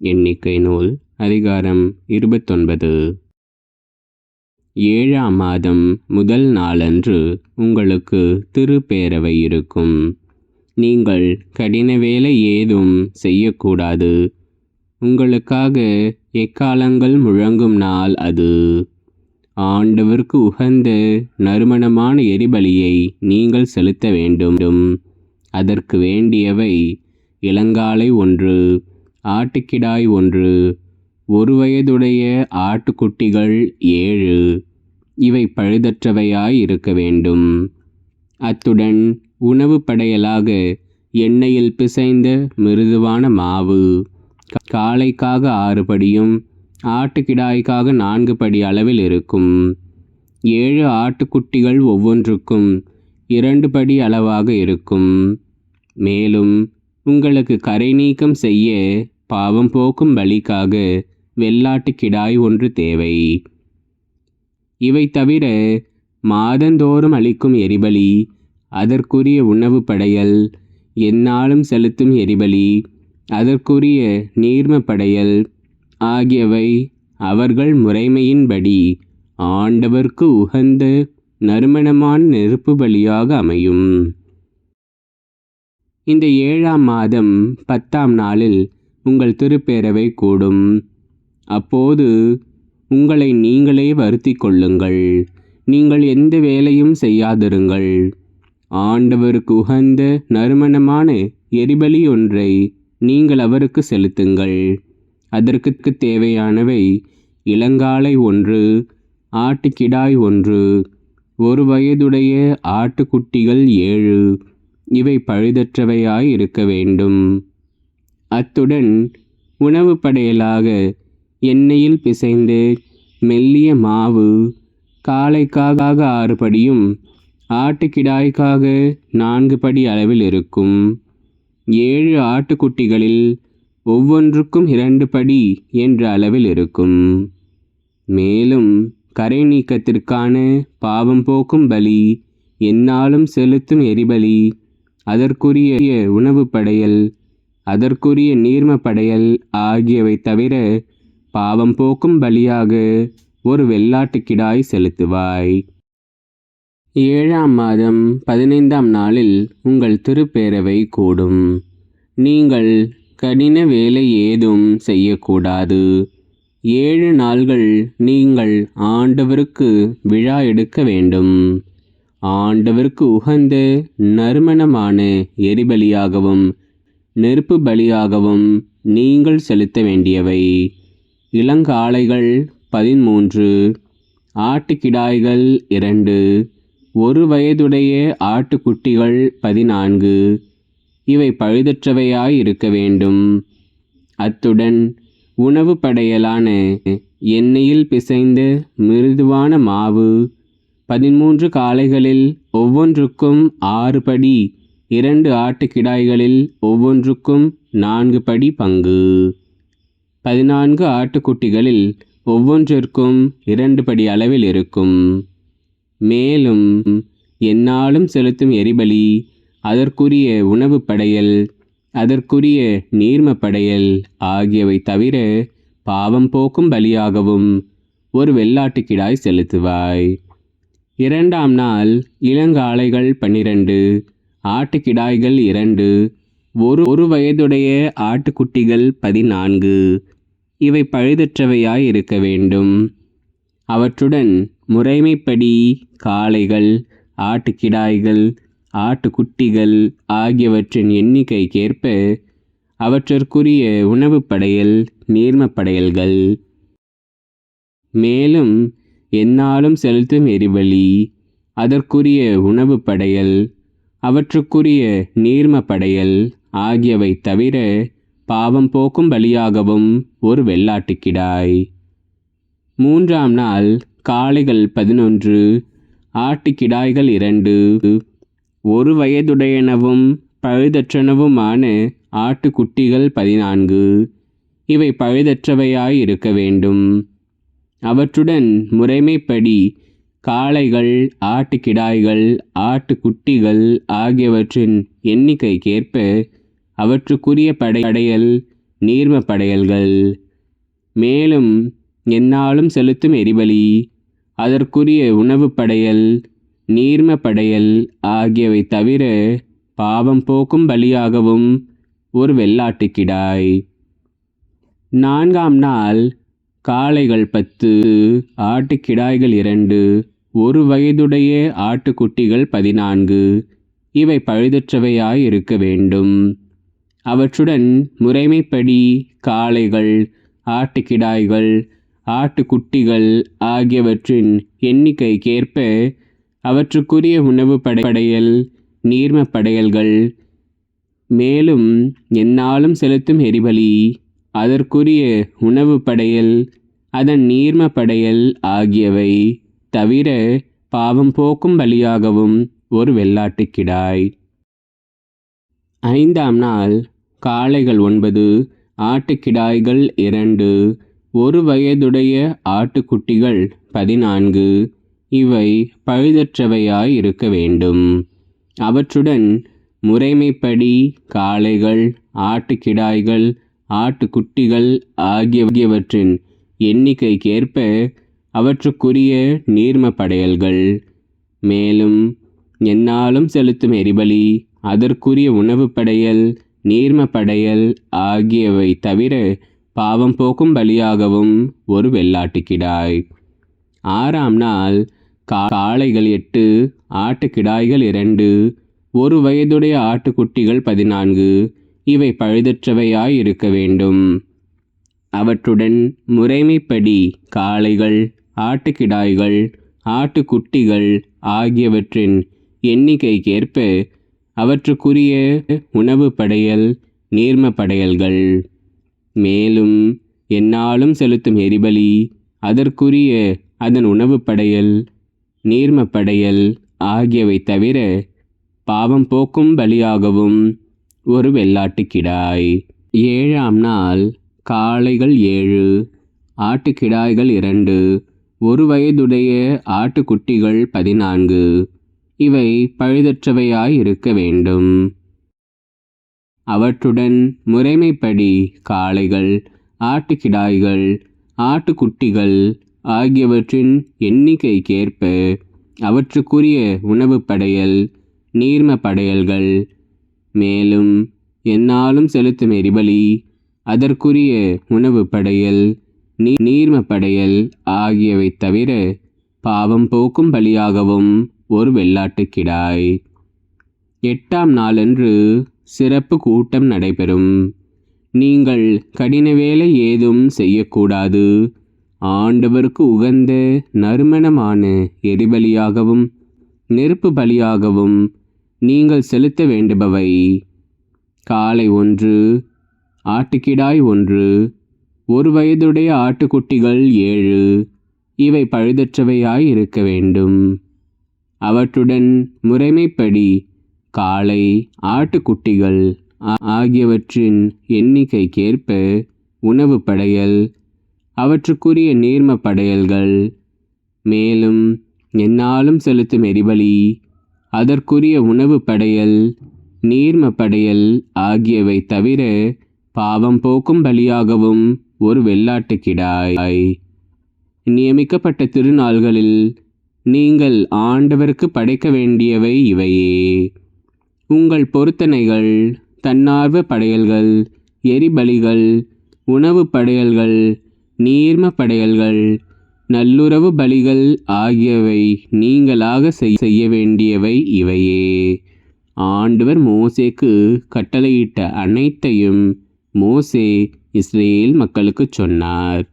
எண்ணிக்கை நூல் அதிகாரம் 29. 7ஆம் மாதம் முதல் நாளன்று உங்களுக்கு திருப்பேரவை இருக்கும். நீங்கள் கடின வேலை ஏதும் செய்யக்கூடாது. உங்களுக்காக எக்காலங்கள் முழங்கும் நாள் அது. ஆண்டவருக்கு உகந்த நறுமணமான எரிபலியை நீங்கள் செலுத்த வேண்டும். அதற்கு வேண்டியவை இளங்காளை 1, ஆட்டுக்கிடாய் 1, 1 வயதுடைய ஆட்டுக்குட்டிகள் 7. இவை பழுதற்றவையாய் இருக்க வேண்டும். அத்துடன் உணவு படையலாக எண்ணெயில் பிசைந்த மிருதுவான மாவு, காளைக்காக 6 படியும் ஆட்டுக்கிடாய்க்காக 4 படி அளவில் இருக்கும். 7 ஆட்டுக்குட்டிகள் ஒவ்வொன்றுக்கும் 2 படி அளவாக இருக்கும். மேலும் உங்களுக்கு கரை நீக்கம் செய்ய பாவம் போக்கும் பலிக்காக வெள்ளாட்டுக்கிடாய் 1 தேவை. இவை தவிர மாதந்தோறும் அளிக்கும் எரிபலி, அதற்குரிய உணவு படையல், எந்நாளும் செலுத்தும் எரிபலி, அதற்குரிய நீர்ம படையல் ஆகியவை அவர்கள் முறைமையின்படி ஆண்டவர்க்கு உகந்த நறுமணமான நெருப்பு பலியாக அமையும். இந்த 7ஆம் மாதம் 10ஆம் நாளில் உங்கள் திருப்பேரவை கூடும். அப்போது உங்களை நீங்களே வருத்திக் கொள்ளுங்கள். நீங்கள் எந்த வேலையும் செய்யாதிருங்கள். ஆண்டவருக்கு உகந்த நறுமணமான எரிபலி ஒன்றை நீங்கள் அவருக்கு செலுத்துங்கள். அதற்கு தேவையானவை இளங்காளை 1, ஆட்டுக்கிடாய் 1, 1 வயதுடைய ஆட்டுக்குட்டிகள் 7. இவை பழுதற்றவையாய் இருக்க வேண்டும். அத்துடன் உணவு படையலாக எண்ணெயில் பிசைந்து மெல்லிய மாவு, காளைக்காக 6 படியும் ஆட்டுக்கிடாய்க்காக 4 படி அளவில் இருக்கும். 7 ஆட்டுக்குட்டிகளில் ஒவ்வொன்றுக்கும் 2 படி என்ற அளவில் இருக்கும். மேலும் கரை நீக்கத்திற்கான பாவம் போக்கும் பலி, எந்நாளும் செலுத்தும் எரிபலி, அதற்குரிய உணவு படையல், அதற்குரிய நீர்ம படையல் ஆகியவை தவிர பாவம் போக்கும் பலியாக ஒரு வெள்ளாட்டுக்கிடாய் செலுத்துவாய். 7ஆம் மாதம் 15ஆம் நாளில் உங்கள் திருப்பேரவை கூடும். நீங்கள் கடின வேலை ஏதும் செய்யக்கூடாது. 7 நாள்கள் நீங்கள் ஆண்டவருக்கு விழா எடுக்க வேண்டும். ஆண்டவருக்கு உகந்த நறுமணமான எரிபலியாகவும் நெருப்பு பலியாகவும் நீங்கள் செலுத்த வேண்டியவை இளங்காளைகள் 13, ஆட்டுக்கிடாய்கள் 2, 1 வயதுடைய ஆட்டுக்குட்டிகள் 14. இவை பழுதற்றவையாய் இருக்க வேண்டும். அத்துடன் உணவு படையலான எண்ணெயில் பிசைந்த மிருதுவான மாவு, 13 காளைகளில் ஒவ்வொன்றுக்கும் 6 படி, 2 ஆட்டுக்கிடாய்களில் ஒவ்வொன்றுக்கும் 4 படி பங்கு, 14 ஆட்டுக்குட்டிகளில் ஒவ்வொன்றிற்கும் 2 படி அளவில் இருக்கும். மேலும் எந்நாளும் செலுத்தும் எரிபலி, அதற்குரிய உணவு படையல், அதற்குரிய நீர்ம படையல் ஆகியவை தவிர பாவம் போக்கும் பலியாகவும் ஒரு வெள்ளாட்டுக்கிடாய் செலுத்துவாய். 2ஆம் நாள் இளங்காளைகள் 12, ஆட்டுக்கிடாய்கள் 2, 1 வயதுடைய ஆட்டுக்குட்டிகள் 14. இவை பழுதற்றவையாய் இருக்க வேண்டும். அவற்றுடன் முறைமைப்படி காளைகள், ஆட்டுக்கிடாய்கள், ஆட்டுக்குட்டிகள் ஆகியவற்றின் எண்ணிக்கைக்கேற்ப அவற்றிற்குரிய உணவு படையல், நீர்ம படையல்கள், மேலும் எந்நாளும் செலுத்தும் எரிபலி, அதற்குரிய உணவு படையல், அவற்றுக்குரிய நீர்ம படையல் ஆகியவை தவிர பாவம் போக்கும் பலியாகவும் ஒரு வெள்ளாட்டுக்கிடாய். 3ஆம் நாள் காளைகள் 11, ஆட்டுக்கிடாய்கள் 2, 1 வயதுடையனவும் பழுதற்றனவுமான ஆட்டுக்குட்டிகள் 14. இவை பழுதற்றவையாய் இருக்க வேண்டும். அவற்றுடன் முறைமைப்படி காளைகள், ஆட்டுக்கிடாய்கள், ஆட்டுக்குட்டிகள் ஆகியவற்றின் எண்ணிக்கைக்கேற்ப அவற்றுக்குரிய படையல் நீர்ம படையல்கள். மேலும் எந்நாளும் செலுத்தும் எரிபலி, அதற்குரிய உணவு படையல், நீர்ம படையல் ஆகியவை தவிர பாவம் போக்கும் பலியாகவும் ஒரு வெள்ளாட்டுக்கிடாய். 4ஆம் நாள் காளைகள் 10, ஆட்டுக்கிடாய்கள் 2, 1 வயதுடைய ஆட்டுக்குட்டிகள் 14, இவை பழுதற்றவையாய் இருக்க வேண்டும். அவற்றுடன் முறைமைப்படி காளைகள், ஆட்டுக்கிடாய்கள், ஆட்டுக்குட்டிகள் ஆகியவற்றின் எண்ணிக்கைக்கேற்ப அவற்றுக்குரிய உணவு படையல் நீர்ம படையல்கள். மேலும் எந்நாளும் செலுத்தும் எரிபலி, அதற்குரிய உணவு படையல், அதன் நீர்ம படையல் ஆகியவை தவிர பாவம் போக்கும் பலியாகவும் ஒரு வெள்ளாட்டுக்கிடாய். 5ஆம் நாள் காளைகள் 9, ஆட்டுக்கிடாய்கள் 2, 1 வயதுடைய ஆட்டுக்குட்டிகள் 14, இவை பழுதற்றவையாய் இருக்க வேண்டும். அவற்றுடன் முறைமைப்படி காளைகள், ஆட்டுக்கிடாய்கள், ஆட்டுக்குட்டிகள் ஆகியவற்றின் எண்ணிக்கைக்கேற்ப அவற்றுக்குரிய நீர்ம படையல்கள். மேலும் எந்நாளும் செலுத்தும் எரிபலி, அதற்குரிய உணவு படையல், நீர்ம படையல் ஆகியவை தவிர பாவம் போக்கும் பலியாகவும் ஒரு வெள்ளாட்டுக்கிடாய். 6ஆம் நாள் காளைகள் 8, ஆட்டுக்கிடாய்கள் 2, 1 வயதுடைய ஆட்டுக்குட்டிகள் 14, இவை பழுதற்றவையாய் இருக்க வேண்டும். அவற்றுடன் முறைமைப்படி காளைகள், ஆட்டுக்கிடாய்கள், ஆட்டுக்குட்டிகள் ஆகியவற்றின் எண்ணிக்கைக்கேற்ப அவற்றுக்குரிய உணவு படையல், நீர்ம படையல்கள். மேலும் எந்நாளும் செலுத்தும் எரிபலி, அதற்குரிய அதன் உணவு படையல், நீர்ம படையல் ஆகியவை தவிர பாவம் போக்கும் பலியாகவும் ஒரு வெள்ளாட்டுக்கிடாய். 7ஆம் நாள் காளைகள் 7, ஆட்டுக்கிடாய்கள் 2, 1 வயதுடைய ஆட்டுக்குட்டிகள் 14, இவை பழுதற்றவையாய் இருக்க வேண்டும். அவற்றுடன் முறைமைப்படி காளைகள், ஆட்டுக்கிடாய்கள், ஆட்டுக்குட்டிகள் ஆகியவற்றின் எண்ணிக்கைக்கேற்ப அவற்றுக்குரிய உணவு படையல், நீர்ம படையல்கள். மேலும் எந்நாளும் செலுத்தும் எரிபலி, அதற்குரிய உணவு படையல், நீர்ம படையல் ஆகியவை தவிர பாவம் போக்கும் பலியாகவும் ஒரு வெள்ளாட்டுக்கிடாய். 8ஆம் நாளன்று சிறப்பு கூட்டம் நடைபெறும். நீங்கள் கடின வேலை ஏதும் செய்யக்கூடாது. ஆண்டவருக்கு உகந்த நறுமணமான எரிபலியாகவும் நெருப்பு பலியாகவும் நீங்கள் செலுத்த வேண்டுபவை: காளை 1, ஆட்டுக்கிடாய் 1, 1 வயதுடைய ஆட்டுக்குட்டிகள் 7, இவை பழுதற்றவையாய் இருக்க வேண்டும். அவற்றுடன் முறைமைப்படி காளை, ஆட்டுக்குட்டிகள் ஆகியவற்றின் எண்ணிக்கைக்கேற்ப உணவு படையல், அவற்றுக்குரிய நீர்ம படையல்கள். மேலும் எந்நாளும் செலுத்தும் எரிபலி, அதற்குரிய உணவு படையல், நீர்ம படையல் ஆகியவை தவிர பாவம் போக்கும் பலியாகவும் ஒரு வெள்ளாட்டுக்கிடாய். நியமிக்கப்பட்ட திருநாள்களில் நீங்கள் ஆண்டவருக்கு படைக்க வேண்டியவை இவையே: உங்கள் பொருத்தனைகள், தன்னார்வ படையல்கள், எரிபலிகள், உணவு படையல்கள், நீர்ம படையல்கள், நல்லுறவு பலிகள் ஆகியவை நீங்களாக செய்ய வேண்டியவை இவையே. ஆண்டவர் மோசேக்கு கட்டளையிட்ட அனைத்தையும் மோசே இஸ்ரேல் மக்களுக்கு சொன்னார்.